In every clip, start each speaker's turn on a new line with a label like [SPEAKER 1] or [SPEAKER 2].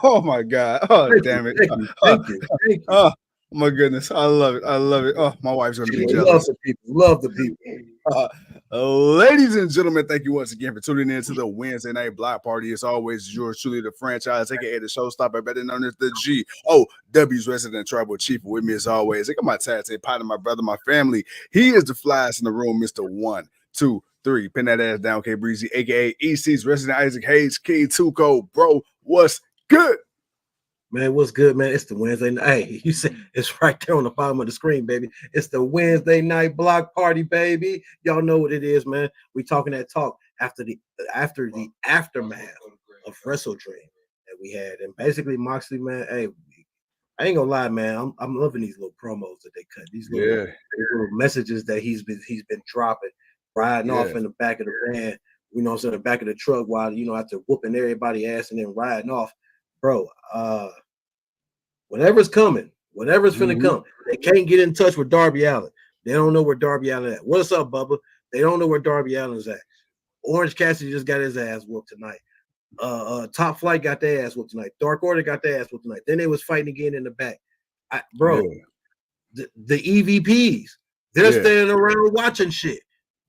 [SPEAKER 1] Oh my God. Oh
[SPEAKER 2] Thank you,
[SPEAKER 1] damn it.
[SPEAKER 2] thank you, thank you, thank you.
[SPEAKER 1] Oh my goodness. I love it. I love it. Oh, my wife's gonna be
[SPEAKER 2] Love
[SPEAKER 1] jealous.
[SPEAKER 2] the people, love the people.
[SPEAKER 1] Uh, Ladies and gentlemen, thank you once again for tuning in to the Wednesday night block party. As always, yours truly, the franchise, aka the showstopper, better known as the GOW's resident tribal chief. With me as always, I got my tag team partner, my brother, my family. He is the flyest in the room, Mr. 1, 2, 3. Pin that ass down, K Breezy, aka EC's resident Isaac Hayes, King Tuco. Bro, what's good?
[SPEAKER 2] Man, what's good, man? It's the Wednesday night. Hey, you said it's right there on the bottom of the screen, baby. It's the Wednesday night block party, baby. Y'all know what it is, man. We talking that talk after the aftermath of Wrestle Dream that we had, and basically Moxley, man. Hey, I ain't gonna lie, man. I'm loving these little promos that they cut. These little messages that he's been dropping, riding off in the back of the van. You know, what I'm saying, the back of the truck while after whooping everybody ass and then riding off, bro. Whatever's coming, whatever's finna come, they can't get in touch with Darby Allin. They don't know where Darby Allin at. What's up, Bubba? They don't know where Darby Allin's at. Orange Cassidy just got his ass whooped tonight. Top Flight got their ass whooped tonight. Dark Order got their ass whooped tonight. Then they was fighting again in the back. The EVPs, they're standing around watching shit.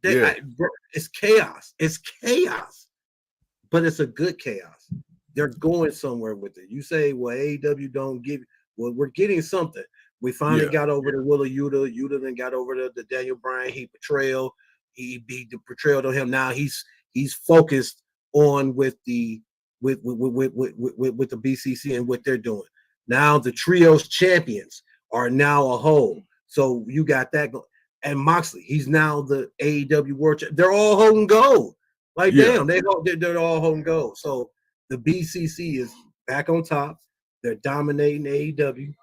[SPEAKER 2] Bro, it's chaos. It's chaos, but it's a good chaos. They're going somewhere with it. You say, well, AEW don't give. Well, we're getting something. We finally got over the Willa Yuta. Yuta then got over the Daniel Bryan. He betrayal. He beat the betrayal to him. Now he's focused on with the BCC and what they're doing. Now the trios champions are now a whole. So you got that going. And Moxley, he's now the AEW World Champion. They're all holding gold. Like damn, they're all holding gold. So the BCC is back on top. They're dominating AEW.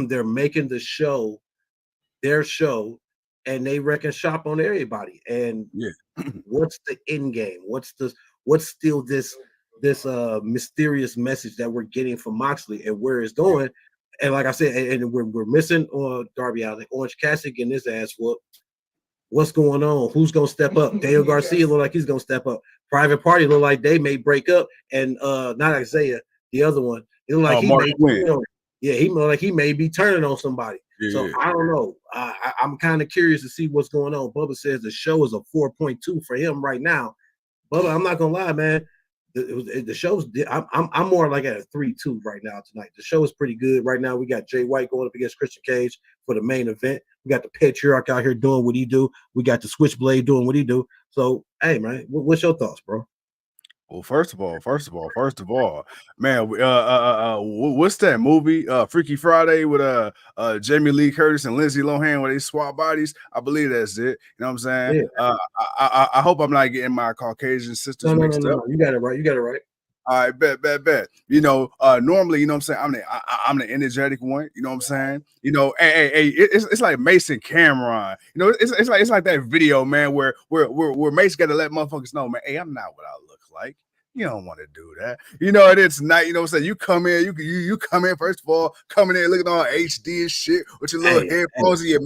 [SPEAKER 2] They're making the show their show, and they reckon shop on everybody. And what's the end game? What's still this mysterious message that we're getting from Moxley and where it's going? And like I said, and we're missing Darby Allin. Orange Cassidy getting his ass whooped. What's going on? Who's gonna step up? Daniel Garcia look like he's gonna step up. Private Party look like they may break up, and not Isaiah, the other one. It look like he may be turning on somebody. So I don't know. I'm kind of curious to see what's going on. Bubba says the show is a 4.2 for him right now. Bubba, I'm not gonna lie, man. The show's I'm more like at a 3-2 right now tonight. The show is pretty good right now. We got Jay White going up against Christian Cage for the main event. We got the Patriarch out here doing what he do. We got the Switchblade doing what he do. So hey, man, what's your thoughts, bro?
[SPEAKER 1] Well, first of all, man, what's that movie? Freaky Friday with Jamie Lee Curtis and Lindsay Lohan where they swap bodies. I believe that's it. You know what I'm saying? I hope I'm not getting my Caucasian sisters mixed up.
[SPEAKER 2] You got it right.
[SPEAKER 1] All right, bet. You know, normally, you know what I'm saying, I'm the energetic one, you know what I'm saying? You know, hey, it's like Mace and Cameron. You know, it's like that video, man, where Mace got to let motherfuckers know, man, hey, I'm not what I look like. You don't want to do that. You know, and it's not, you know what I'm saying? You come in, you come in, first of all, coming in looking all HD and shit with your little headphones and your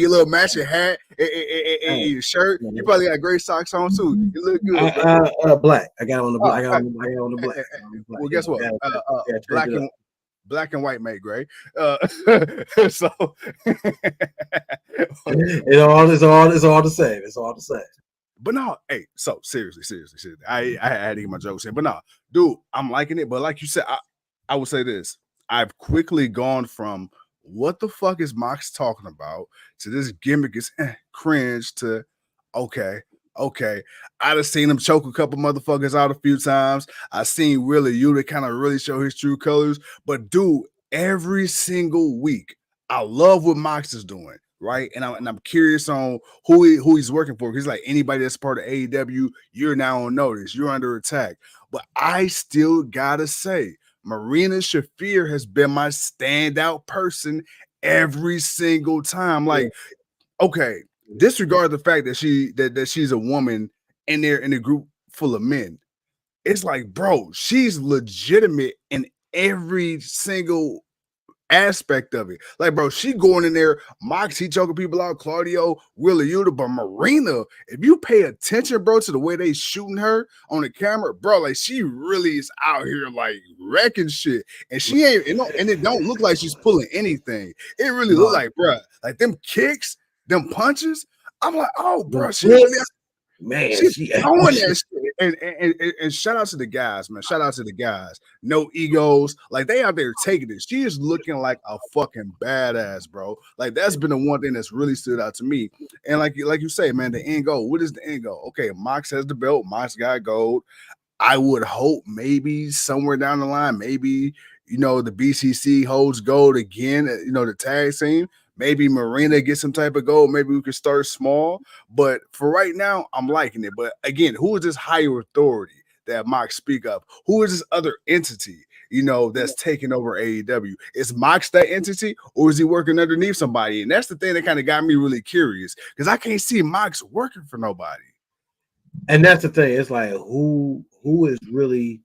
[SPEAKER 1] little matching hat and your shirt. You probably got great socks on too. You look good.
[SPEAKER 2] Black. I got on the black. I got on the black.
[SPEAKER 1] Well, guess what? Black and white make gray. So
[SPEAKER 2] it's all the same. It's all the same.
[SPEAKER 1] But no, hey, so seriously. I had to get my jokes in. But no, dude, I'm liking it. But like you said, I would say this. I've quickly gone from what the fuck is Mox talking about to this gimmick is cringe to okay. I'd have seen him choke a couple motherfuckers out a few times. I seen really you to kind of really show his true colors. But dude, every single week, I love what Mox is doing. Right, and I'm curious on who he's working for. He's like anybody that's part of AEW, you're now on notice. You're under attack. But I still gotta say, Marina Shafir has been my standout person every single time. Like, okay, disregard the fact that she's a woman in a group full of men. It's like, bro, she's legitimate in every single aspect of it. Like, bro, she going in there, Mox, he choking people out, Claudio, Willa Yuta, but Marina, if you pay attention, bro, to the way they shooting her on the camera, bro, like she really is out here like wrecking shit. And she ain't, and it don't look like she's pulling anything. It really look like, bro, like them kicks, them punches. I'm like, oh, bro, she really.
[SPEAKER 2] Man,
[SPEAKER 1] she's throwing that shit. And shout out to the guys, man. Shout out to the guys. No egos. Like they out there taking it. She is looking like a fucking badass, bro. Like that's been the one thing that's really stood out to me. And like you say, man, the end goal. What is the end goal? Okay, Mox has the belt. Mox got gold. I would hope maybe somewhere down the line, maybe the BCC holds gold again. The tag scene. Maybe Marina gets some type of gold. Maybe we could start small. But for right now, I'm liking it. But again, who is this higher authority that Mox speak of? Who is this other entity, that's taking over AEW? Is Mox that entity, or is he working underneath somebody? And that's the thing that kind of got me really curious because I can't see Mox working for nobody.
[SPEAKER 2] And that's the thing. It's like who is really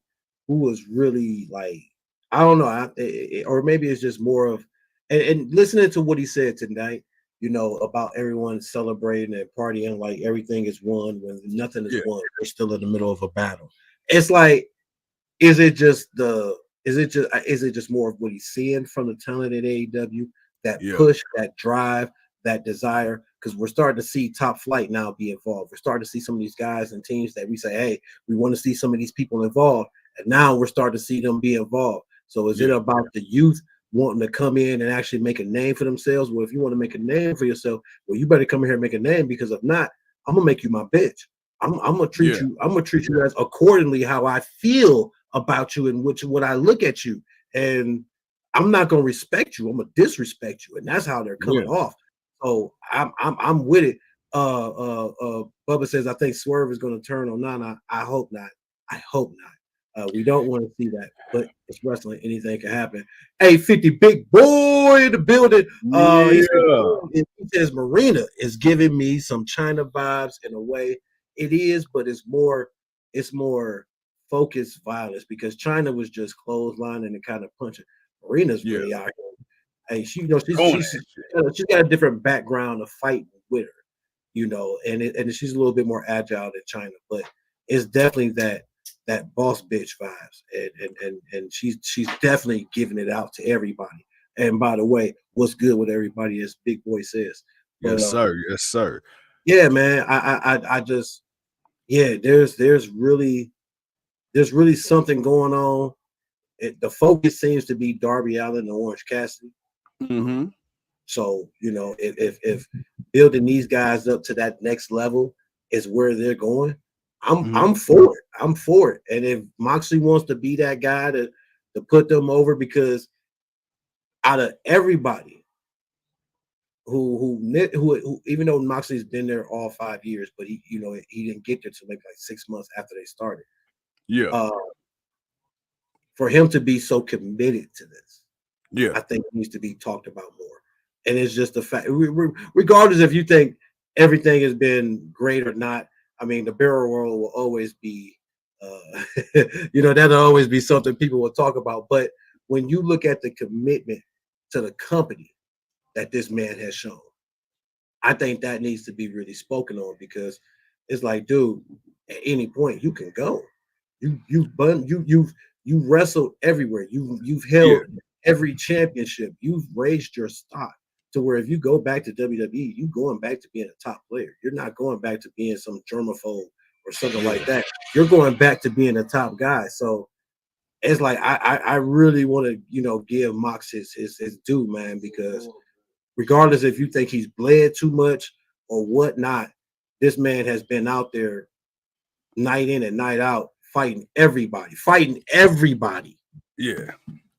[SPEAKER 2] like, I don't know, or maybe it's just more of. And listening to what he said tonight, about everyone celebrating and partying like everything is won when nothing is won. We're still in the middle of a battle. It's like, is it just more of what he's seeing from the talent at AEW, that push, that drive, that desire? Because we're starting to see Top Flight now be involved. We're starting to see some of these guys and teams that we say, hey, we want to see some of these people involved. And now we're starting to see them be involved. So is it about the youth wanting to come in and actually make a name for themselves? Well, if you want to make a name for yourself, well, you better come in here and make a name, because if not, I'm gonna make you my bitch. I'm gonna treat you. I'm gonna treat you as accordingly how I feel about you and what I look at you, and I'm not gonna respect you. I'm gonna disrespect you, and that's how they're coming off. So I'm with it. Bubba says I think Swerve is gonna turn on Nana. I hope not. I hope not. We don't want to see that, but it's wrestling. Anything can happen. Hey, 50 big boy in the building. He says Marina is giving me some China vibes in a way. It is, but it's more focused violence, because China was just clotheslining and kind of punching. Marina's really out here. Hey, she's got a different background of fighting with her, and she's a little bit more agile than China, but it's definitely that boss bitch vibes, and she's definitely giving it out to everybody. And by the way, what's good with everybody, as Big Boy says. But,
[SPEAKER 1] yes, sir.
[SPEAKER 2] Yeah, man. I just there's really something going on. The focus seems to be Darby Allin and Orange Cassidy.
[SPEAKER 1] Mm-hmm.
[SPEAKER 2] So if building these guys up to that next level is where they're going, I'm for it. I'm for it. And if Moxley wants to be that guy to put them over, because out of everybody who even though Moxley's been there all 5 years, but he didn't get there till maybe like 6 months after they started. For him to be so committed to this, I think needs to be talked about more. And it's just the fact, regardless if you think everything has been great or not. I mean, the barrel roll will always be, that'll always be something people will talk about. But when you look at the commitment to the company that this man has shown, I think that needs to be really spoken on, because it's like, dude, at any point you can go. You've wrestled everywhere. You've held every championship. You've raised your stock to where if you go back to WWE, you're going back to being a top player. You're not going back to being some germaphobe or something like that. You're going back to being a top guy. So it's like I really want to give Mox his due, man, because regardless if you think he's bled too much or whatnot, this man has been out there night in and night out fighting everybody.
[SPEAKER 1] Yeah.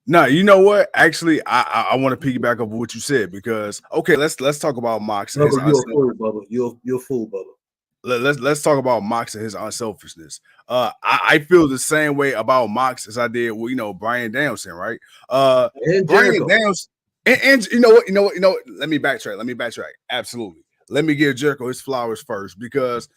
[SPEAKER 1] No, you know what? Actually, I want to piggyback off what you said, because let's talk about Mox.
[SPEAKER 2] You're a fool, Bubba. You're a fool, Bubba.
[SPEAKER 1] Let's talk about Mox and his unselfishness. I feel the same way about Mox as I did with Bryan Danielson, right?
[SPEAKER 2] And
[SPEAKER 1] Bryan Danielson, and you know what? Let me backtrack. Absolutely. Let me give Jericho his flowers first, because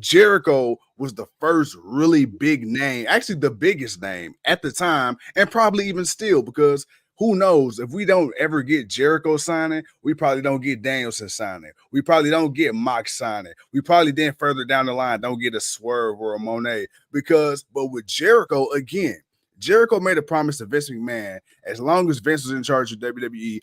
[SPEAKER 1] Jericho was the first really big name, actually the biggest name at the time, and probably even still, because who knows if we don't ever get Jericho signing, we probably don't get Danielson signing. We probably don't get Mox signing. We probably then further down the line don't get a Swerve or a Moné but with Jericho again, Jericho made a promise to Vince McMahon as long as Vince was in charge of WWE.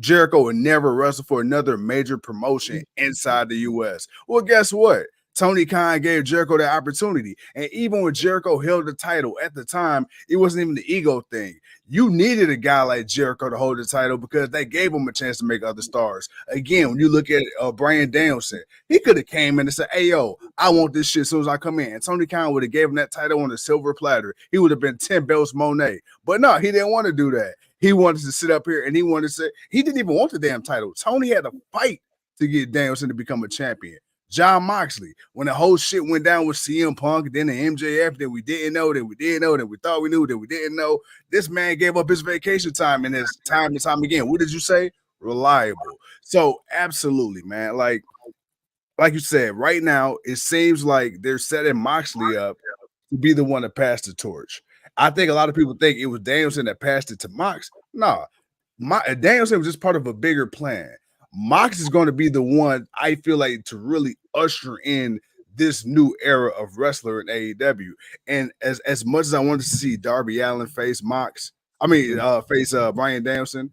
[SPEAKER 1] Jericho would never wrestle for another major promotion inside the US. Well, guess what? Tony Khan gave Jericho that opportunity. And even when Jericho held the title at the time, it wasn't even the ego thing. You needed a guy like Jericho to hold the title because they gave him a chance to make other stars. Again, when you look at Bryan Danielson, he could have came in and said, hey, yo, I want this shit as soon as I come in. And Tony Khan would have gave him that title on a silver platter. He would have been 10 belts Moné. But no, he didn't want to do that. He wanted to sit up here and he wanted to say, he didn't even want the damn title. Tony had to fight to get Danielson to become a champion. John Moxley, when the whole shit went down with CM Punk, then the MJF, then we didn't know, then we didn't know, then we thought we knew, then we didn't know. This man gave up his vacation time and his time and time again. What did you say? Reliable. So absolutely, man. Like you said, right now, it seems like they're setting Moxley up to be the one to pass the torch. I think a lot of people think it was Danielson that passed it to Mox. No, Danielson was just part of a bigger plan. Mox is going to be the one, I feel like, to really usher in this new era of wrestler in AEW. And as much as I wanted to see Darby Allin face Bryan Danielson,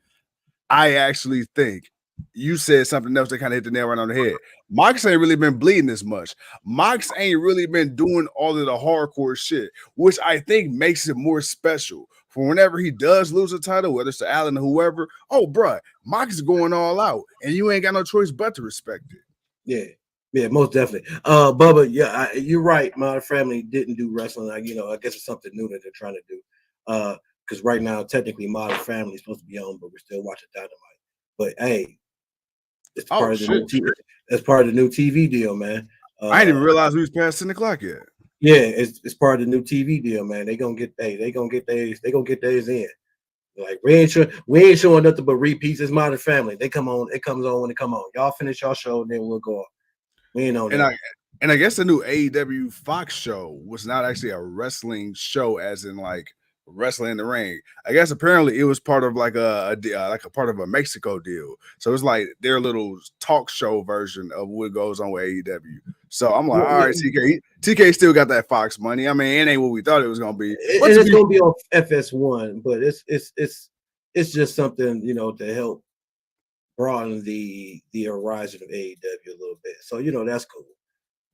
[SPEAKER 1] I actually think you said something else that kind of hit the nail right on the head. Mox ain't really been bleeding as much. Mox ain't really been doing all of the hardcore shit, which I think makes it more special. For whenever he does lose a title, whether it's to Allen or whoever, oh, bruh, Mox is going all out, and you ain't got no choice but to respect it.
[SPEAKER 2] Yeah, most definitely. Bubba, yeah, you're right. My family didn't do wrestling. I guess it's something new that they're trying to do. Because right now, technically, Modern Family is supposed to be on, but we're still watching Dynamite. But hey, it's part of the new TV. That's part of the new TV deal, man.
[SPEAKER 1] I didn't even realize we was past 10 o'clock yet.
[SPEAKER 2] Yeah, it's part of the new TV deal, man. They gonna get theirs in. Like we ain't showing nothing but repeats. It's Modern Family. It comes on when it come on. Y'all finish y'all show, then we'll go off. We ain't on that.
[SPEAKER 1] And I guess the new AEW Fox show was not actually a wrestling show, as in like wrestling in the ring. I guess apparently it was part of like a part of a Mexico deal. So it's like their little talk show version of what goes on with AEW. So I'm like, all right, TK still got that Fox money. I mean, it ain't what we thought it was gonna be.
[SPEAKER 2] It's gonna be on FS1, but it's just something, to help broaden the horizon of AEW a little bit. So that's cool.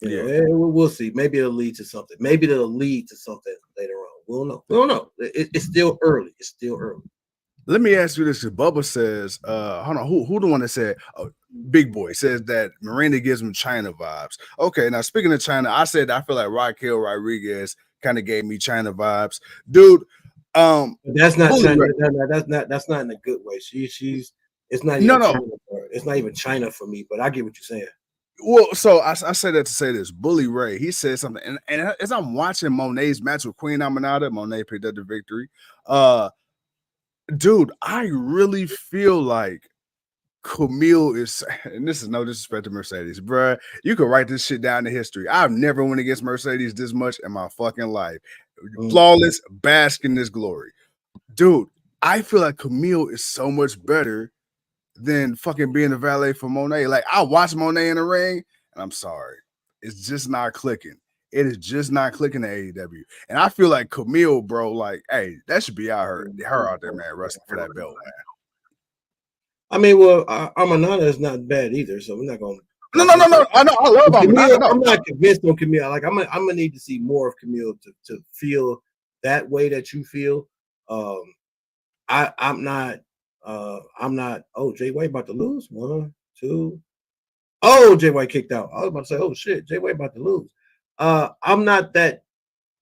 [SPEAKER 2] We'll see. Maybe it'll lead to something. Maybe it'll lead to something later on. We'll know. It's still early.
[SPEAKER 1] Let me ask you this. Bubba says, hold on, who the one that said, Big Boy says that Miranda gives him China vibes. Okay, now speaking of China, I said I feel like Raquel Rodriguez kind of gave me China vibes. Dude,
[SPEAKER 2] that's not China. That's not in a good way. It's not even China for her. It's not even China for me, but I get what you're saying.
[SPEAKER 1] Well, so I say that to say this. Bully Ray, he said something, and as I'm watching Moné's match with Queen Aminata, Moné picked up the victory. Dude, I really feel like Camille is, and this is no disrespect to Mercedes, bruh. You could write this shit down in history. I've never went against Mercedes this much in my fucking life. Flawless, bask in this glory. Dude, I feel like Camille is so much better than fucking being a valet for Moné. Like, I watch Moné in the ring, and I'm sorry. It's just not clicking. It is just not clicking to AEW. And I feel like Camille, bro, like, hey, that should be her out there, man, wrestling for that belt, man.
[SPEAKER 2] I mean, well, Aminata is not bad either, so we're not going to.
[SPEAKER 1] No. I know. I love Aminata.
[SPEAKER 2] I'm not convinced on Camille. Like, I'm gonna need to see more of Camille to feel that way that you feel. I'm not. Oh, Jay White about to lose. 1, 2. Oh, Jay White kicked out. I was about to say, oh shit, Jay White about to lose. I'm not that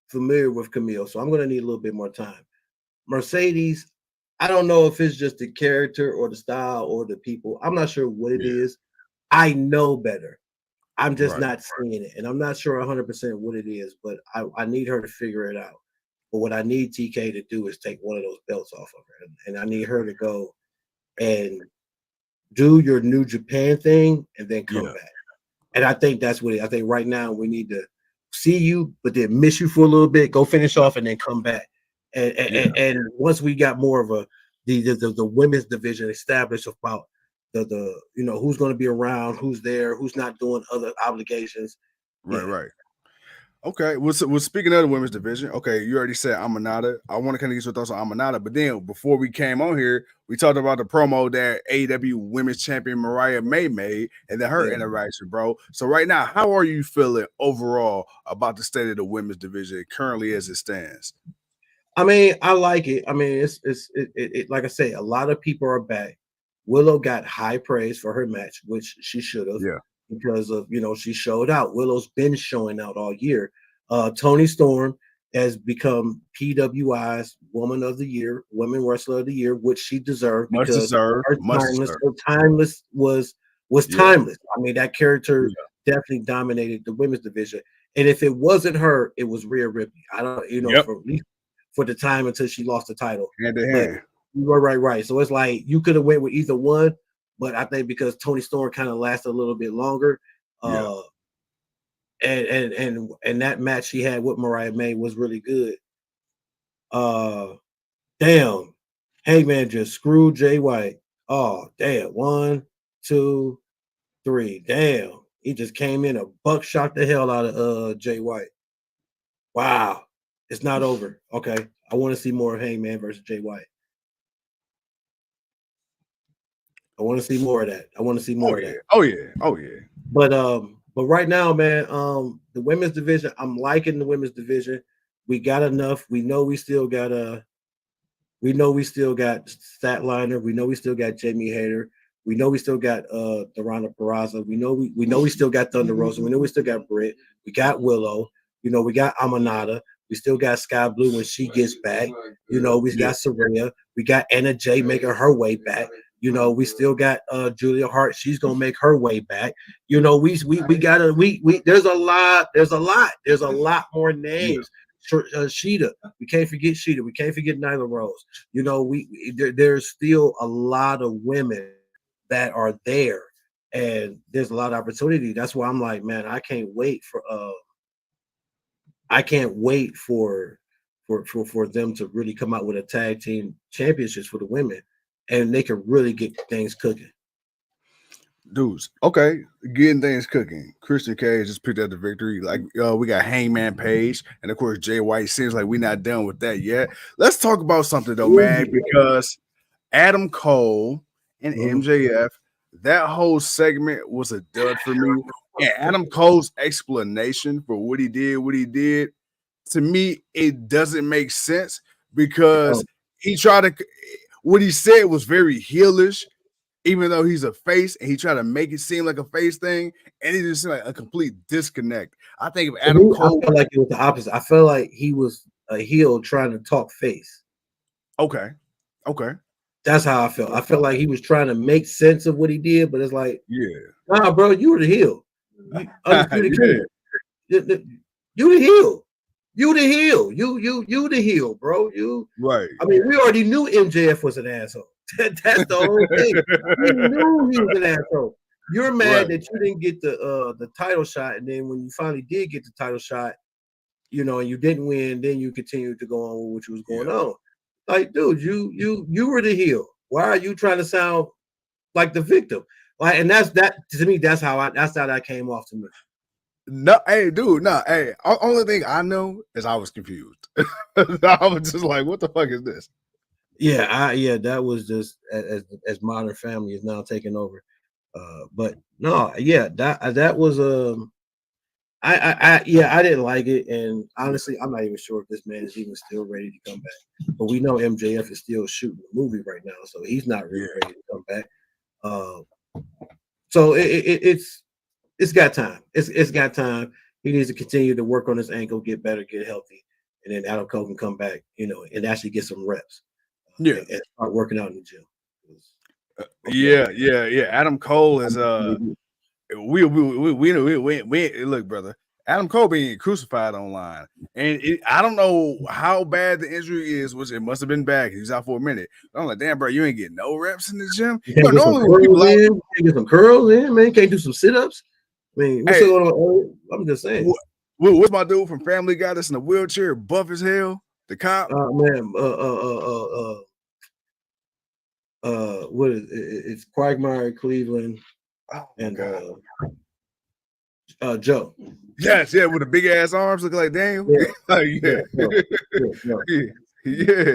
[SPEAKER 2] familiar with Camille, so I'm gonna need a little bit more time. Mercedes, I don't know if it's just the character or the style or the people. I'm not sure what it is. I know better. I'm just not seeing it, and I'm not sure 100% what it is. But I need her to figure it out. But what I need TK to do is take one of those belts off of her, and I need her to go and do your New Japan thing and then come back. And I think that's what I think right now we need to see you, but then miss you for a little bit, go finish off, and then come back. And once we got more of the women's division established about the who's going to be around, who's there, who's not doing other obligations.
[SPEAKER 1] Right,
[SPEAKER 2] Yeah.
[SPEAKER 1] right. Okay. Well, speaking of the women's division, okay, you already said Aminata. I want to kind of get your thoughts on Aminata, but then before we came on here, we talked about the promo that AEW Women's Champion Mariah May made, and then her interaction, bro. So right now, how are you feeling overall about the state of the women's division currently as it stands?
[SPEAKER 2] I mean, I like it. I mean, it like I say, a lot of people are back. Willow got high praise for her match, which she should have,
[SPEAKER 1] Yeah.
[SPEAKER 2] because of she showed out. Willow's been showing out all year. Toni Storm has become PWI's Woman of the Year, Women Wrestler of the Year, which she deserved
[SPEAKER 1] Much
[SPEAKER 2] because
[SPEAKER 1] deserved.
[SPEAKER 2] her timeless was timeless. I mean, that character definitely dominated the women's division. And if it wasn't her, it was Rhea Ripley. I don't, for the time until she lost the title.
[SPEAKER 1] Hand to hand.
[SPEAKER 2] You were right. So it's like you could have went with either one, but I think because Toni Storm kind of lasted a little bit longer, and that match she had with Mariah May was really good. Damn, Hangman just screwed Jay White. Oh, damn. 1, 2, 3. Damn. He just came in a buckshot the hell out of Jay White. Wow. It's not over. Okay. I want to see more of Hangman versus Jay White. I want to see more of that.
[SPEAKER 1] Oh yeah.
[SPEAKER 2] But right now, man, the women's division, I'm liking the women's division. We got enough. We know we still got Statliner. We know we still got Jamie Hayter. We know we still got Deonna Purrazzo. We know we still got Thunder Rosa. We know we still got Britt. We got Willow. We got Aminata. We still got Sky Blue when she gets back. We got Saraya. We got Anna Jay making her way back. We still got Julia Hart. She's gonna make her way back. We gotta there's a lot more names. Sheeta. We can't forget Sheeta. We can't forget Nyla Rose. There's still a lot of women that are there, and there's a lot of opportunity. That's why I'm like, man, I can't wait for them to really come out with a tag team championships for the women, and they can really get things cooking.
[SPEAKER 1] Dudes, okay, getting things cooking. Christian Cage just picked up the victory. Like we got Hangman Page, and of course Jay White. Seems like we're not done with that yet. Let's talk about something though, man, because Adam Cole and MJF, that whole segment was a dud for me. And Adam Cole's explanation for what he did, to me, it doesn't make sense because he tried to. What he said was very heelish. Even though he's a face and he tried to make it seem like a face thing, and it just seemed like a complete disconnect. I think if Adam Cole,
[SPEAKER 2] I felt like it was the opposite. I felt like he was a heel trying to talk face.
[SPEAKER 1] Okay.
[SPEAKER 2] That's how I felt. I felt like he was trying to make sense of what he did, but it's like, nah, bro, you were the heel. You the heel. You the heel. You the heel, bro.
[SPEAKER 1] Right.
[SPEAKER 2] I mean, we already knew MJF was an asshole. That's the whole thing. We knew he was an asshole. You're mad that you didn't get the title shot, and then when you finally did get the title shot, and you didn't win, then you continued to go on with what was going on. Like, dude, you were the heel. Why are you trying to sound like the victim? Like, and that's to me. That's how that came off to me.
[SPEAKER 1] No, hey, dude, no, hey. Only thing I know is I was confused. I was just like, "What the fuck is this?"
[SPEAKER 2] That was just as Modern Family is now taking over. But no, that was I didn't like it, and honestly, I'm not even sure if this man is even still ready to come back. But we know MJF is still shooting a movie right now, so he's not really ready to come back. So it's got time. It's got time. He needs to continue to work on his ankle, get better, get healthy, and then Adam Cole can come back, and actually get some reps. And start working out in the gym.
[SPEAKER 1] Adam Cole is we look, brother. Adam Cole being crucified online, and I don't know how bad the injury is, which it must have been bad. He's out for a minute. I'm like, damn, bro, you ain't getting no reps in the gym.
[SPEAKER 2] You can't get some curls in, man. Can't do some sit-ups. I mean, what's going on? I'm just saying.
[SPEAKER 1] What's my dude from Family Guy that's in a wheelchair, buff as hell? The cop.
[SPEAKER 2] Man, what is it's Quagmire, Cleveland,
[SPEAKER 1] Oh,
[SPEAKER 2] and
[SPEAKER 1] God.
[SPEAKER 2] Joe.
[SPEAKER 1] Yes, yeah, with the big ass arms looking like Daniel.
[SPEAKER 2] Yeah,
[SPEAKER 1] Yeah.
[SPEAKER 2] yeah.
[SPEAKER 1] Yeah.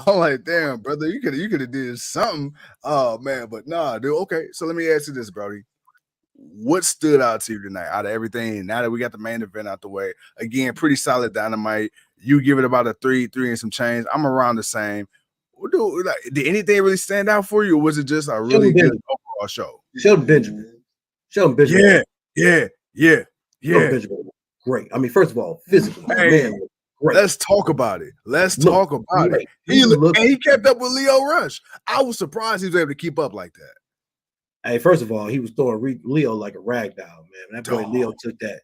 [SPEAKER 1] I'm like, damn, brother, you could have did something. Oh man, but nah, dude. Okay, so let me ask you this, Brody. What stood out to you tonight out of everything? Now that we got the main event out the way, again, pretty solid Dynamite. You give it about a three and some change. I'm around the same. Dude, like, did anything really stand out for you, or was it just a really good overall show?
[SPEAKER 2] Shelton Benjamin. Shelton Benjamin.
[SPEAKER 1] Yeah.
[SPEAKER 2] Shelton Benjamin. Great. I mean, first of all, physically,
[SPEAKER 1] Hey,
[SPEAKER 2] man, great.
[SPEAKER 1] let's talk about it.
[SPEAKER 2] Look, great.
[SPEAKER 1] He kept up with Leo Rush. I was surprised he was able to keep up like that.
[SPEAKER 2] Hey, first of all, he was throwing Leo like a rag doll, man. That boy Leo took that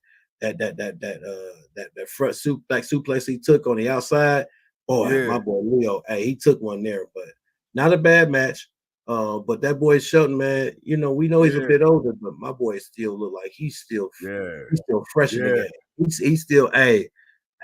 [SPEAKER 2] front suplex he took on the outside. Boy, my boy Leo, hey, he took one there, but not a bad match. But that boy Shelton, man, we know he's a bit older, but my boy still look like he's still fresh in the game. He's still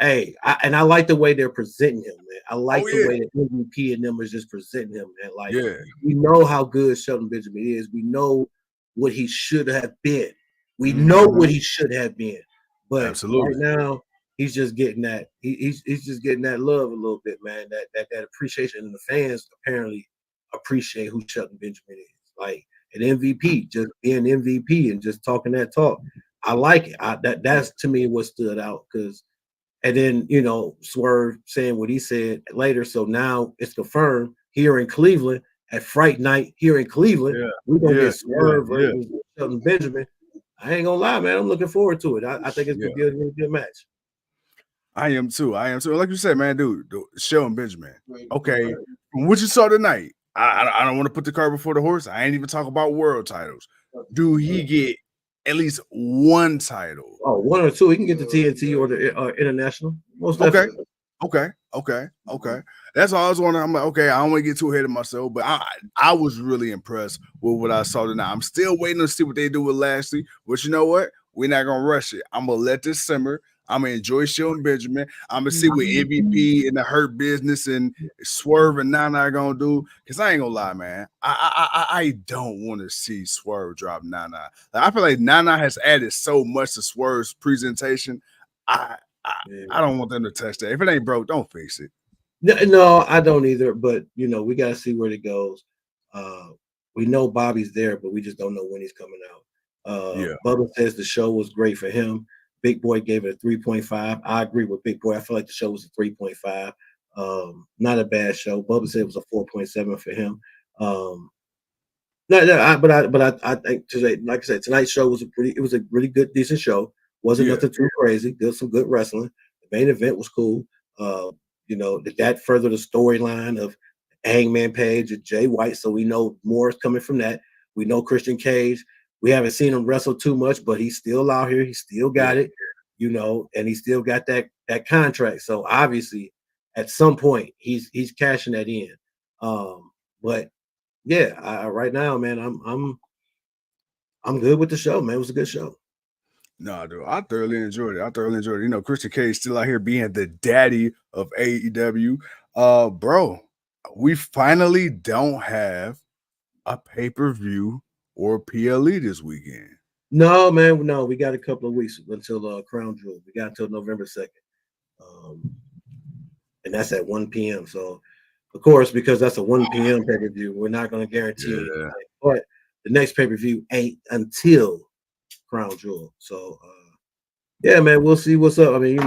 [SPEAKER 2] and I like the way they're presenting him, man. I like the way the MVP and them is just presenting him, man. Like we know how good Shelton Benjamin is. We know what he should have been. We know what he should have been. But right now, he's just getting that. He's just getting that love a little bit, man. That appreciation, and the fans apparently appreciate who Shelton Benjamin is. Like an MVP, just being MVP and just talking that talk. I like it. That's to me what stood out because. And then, Swerve saying what he said later. So now it's confirmed here in Cleveland at Fright Night here in Cleveland. We're going to get Swerve versus Shelton Benjamin. I ain't going to lie, man. I'm looking forward to it. I think it's going to be a really good match.
[SPEAKER 1] I am too. Like you said, man, dude, Shelton Benjamin. Okay. From what you saw tonight, I don't want to put the cart before the horse. I ain't even talk about world titles. Do he get at least one title?
[SPEAKER 2] Oh, one or two. He can get the TNT or the international. Most definitely.
[SPEAKER 1] Okay. That's all I was wondering. I'm like, okay, I don't want to get too ahead of myself, but I was really impressed with what I saw tonight. I'm still waiting to see what they do with Lashley, but you know what? We're not gonna rush it. I'm gonna let this simmer. I'm gonna enjoy Shelton Benjamin. I'm gonna see what MVP and the Hurt Business and Swerve and Nana are gonna do. Cause I ain't gonna lie, man. I don't want to see Swerve drop Nana. Like, I feel like Nana has added so much to Swerve's presentation. I don't want them to touch that. If it ain't broke, don't fix it.
[SPEAKER 2] No, I don't either. But we gotta see where it goes. We know Bobby's there, but we just don't know when he's coming out. Bubba says the show was great for him. Big Boy gave it a 3.5. I agree with Big Boy. I feel like the show was a 3.5. Not a bad show. Bubba said it was a 4.7 for him. But I think today, like I said, tonight's show was a really good, decent show. Wasn't nothing too crazy. Did some good wrestling. The main event was cool. That furthered the storyline of Hangman Page and Jay White, so we know more is coming from that. We know Christian Cage. We haven't seen him wrestle too much, but he's still out here. He still got it, and he still got that contract. So obviously, at some point, he's cashing that in. But yeah, right now, man, I'm good with the show, man. It was a good show.
[SPEAKER 1] No, dude, I thoroughly enjoyed it. Christian Cage still out here being the daddy of AEW. Bro, we finally don't have a pay-per-view or PLE this weekend.
[SPEAKER 2] No, man, no. We got a couple of weeks until Crown Jewel. We got until November 2nd. And that's at 1 p.m. So, of course, because that's a 1 p.m. pay-per-view, we're not going to guarantee anything. But the next pay-per-view ain't until Crown Jewel. So, yeah, man, we'll see what's up. I mean,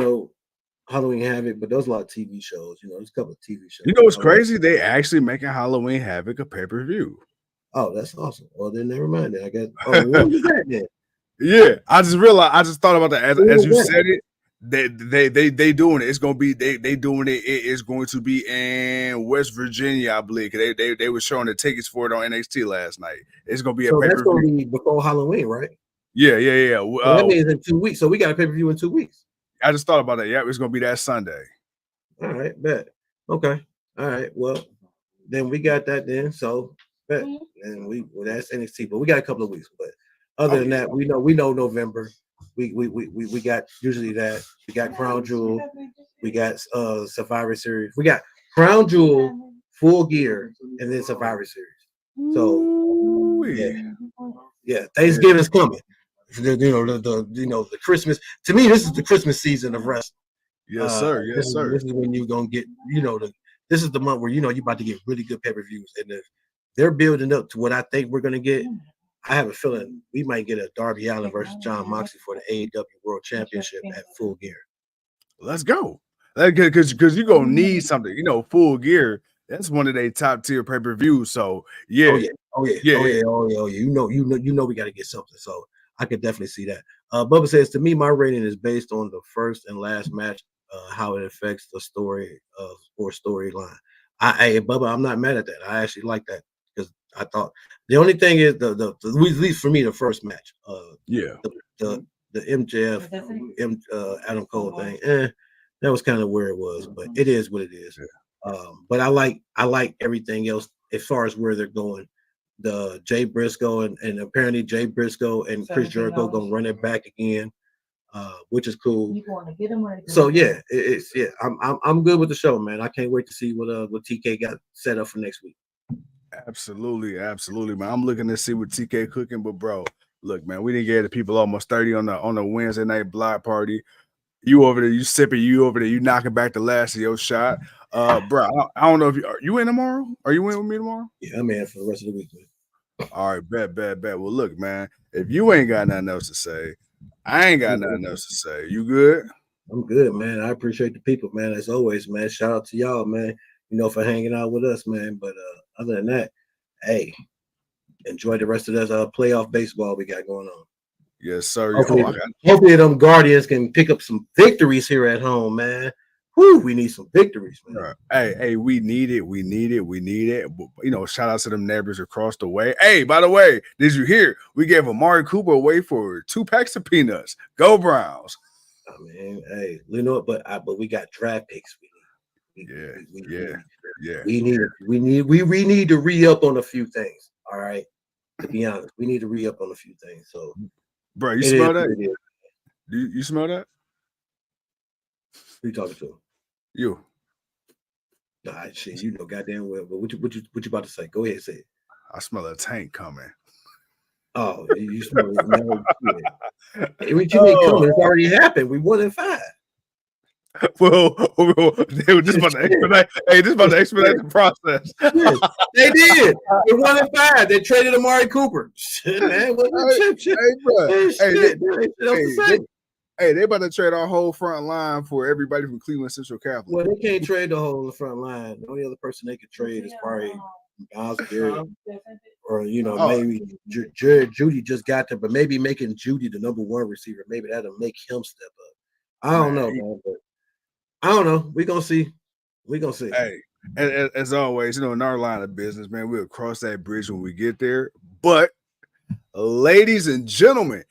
[SPEAKER 2] Halloween Havoc, but there's a lot of TV shows. There's a couple of TV shows.
[SPEAKER 1] You know what's crazy? They actually making Halloween Havoc a pay-per-view.
[SPEAKER 2] Oh, that's awesome. Well, then never mind. I got. Oh, what was that then?
[SPEAKER 1] Yeah, I just thought about that as you said it. They doing it. It's gonna be they doing it. It is going to be in West Virginia, I believe. They were showing the tickets for it on NXT last night. It's gonna be a pay-per-view.
[SPEAKER 2] That's gonna be before Halloween, right?
[SPEAKER 1] Yeah.
[SPEAKER 2] That means in 2 weeks. So we got a pay-per-view in 2 weeks.
[SPEAKER 1] I just thought about that. Yeah, it's gonna be that Sunday.
[SPEAKER 2] All right, bet. Okay. All right. Well, then we got that then. So bet. And that's NXT, but we got a couple of weeks. But other than that, we know November. We got usually that. We got Crown Jewel. We got Survivor Series. We got Crown Jewel, Full Gear, and then Survivor Series. So yeah, Thanksgiving's coming. The Christmas. To me, this is the Christmas season of wrestling.
[SPEAKER 1] Yes, sir. Yes, sir.
[SPEAKER 2] This is when you're gonna get, this is the month where you're about to get really good pay-per-views, and if they're building up to what I think we're gonna get, I have a feeling we might get a Darby Allin versus John Moxley for the AEW World Championship at Full Gear.
[SPEAKER 1] Let's go. Because you're gonna need something. Full Gear. That's one of their top tier pay-per-views. So yeah.
[SPEAKER 2] Oh yeah. You know we got to get something. So I could definitely see that. Bubba says, to me, my rating is based on the first and last match, how it affects the story or storyline. Bubba, I'm not mad at that. I actually like that because I thought the only thing is at least for me, the first match. The MJF Adam Cole thing. That was kind of where it was, but it is what it is. But I like everything else as far as where they're going. The Jay Briscoe and apparently Jay Briscoe and Chris Jericho gonna run it back again, which is cool. So yeah, I'm good with the show, man. I can't wait to see what TK got set up for next week.
[SPEAKER 1] Absolutely, man. I'm looking to see what TK cooking, but bro, look, man, we didn't get the people almost 30 on the Wednesday night block party. You over there, you sipping, you knocking back the last of your shot. Bro, I don't know if you in tomorrow? Are you in with me tomorrow?
[SPEAKER 2] Yeah, I'm in for the rest of the week, man.
[SPEAKER 1] All right, bet. Well, look, man, if you ain't got nothing else to say, I ain't got nothing else to say. You good?
[SPEAKER 2] I'm good, man. I appreciate the people, man. As always, man. Shout out to y'all, man. For hanging out with us, man. But other than that, hey, enjoy the rest of this playoff baseball we got going on.
[SPEAKER 1] Yes, sir.
[SPEAKER 2] Hopefully them Guardians can pick up some victories here at home, man. Whew, we need some victories, man.
[SPEAKER 1] Hey, we need it. We need it. Shout out to them neighbors across the way. Hey, by the way, did you hear? We gave Amari Cooper away for 2 packs of peanuts. Go Browns.
[SPEAKER 2] I mean, hey, but we got draft picks. We need to re-up on a few things. All right. To be honest, we need to re-up on a few things. So,
[SPEAKER 1] bro, you smell that? You smell that?
[SPEAKER 2] Who you talking to?
[SPEAKER 1] You.
[SPEAKER 2] Nah, shit, goddamn well. But what you about to say? Go ahead, say it.
[SPEAKER 1] I smell a tank coming.
[SPEAKER 2] Oh, you smell it now. What you mean coming? It's already happened. We 1-5.
[SPEAKER 1] Well, they were just about to expedite. Hey, this about to expedite the process.
[SPEAKER 2] They did. We're 1-5. They traded Amari Cooper. Shit, man.
[SPEAKER 1] Hey, they about to trade our whole front line for everybody from Cleveland Central Catholic.
[SPEAKER 2] Well, they can't trade the whole front line. The only other person they could trade is probably Miles Garrett, or maybe Jared Judy just got there, but maybe making Judy the number 1 receiver, maybe that'll make him step up. I don't know, man, but I don't know. We're gonna see.
[SPEAKER 1] Hey, as always, in our line of business, man, we'll cross that bridge when we get there. But ladies and gentlemen,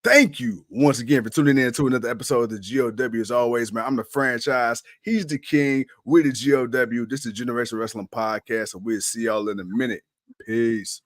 [SPEAKER 1] thank you once again for tuning in to another episode of the GOW. As always, man, I'm the franchise. He's the king. We're the GOW. This is the Generation Wrestling Podcast, and we'll see y'all in a minute. Peace.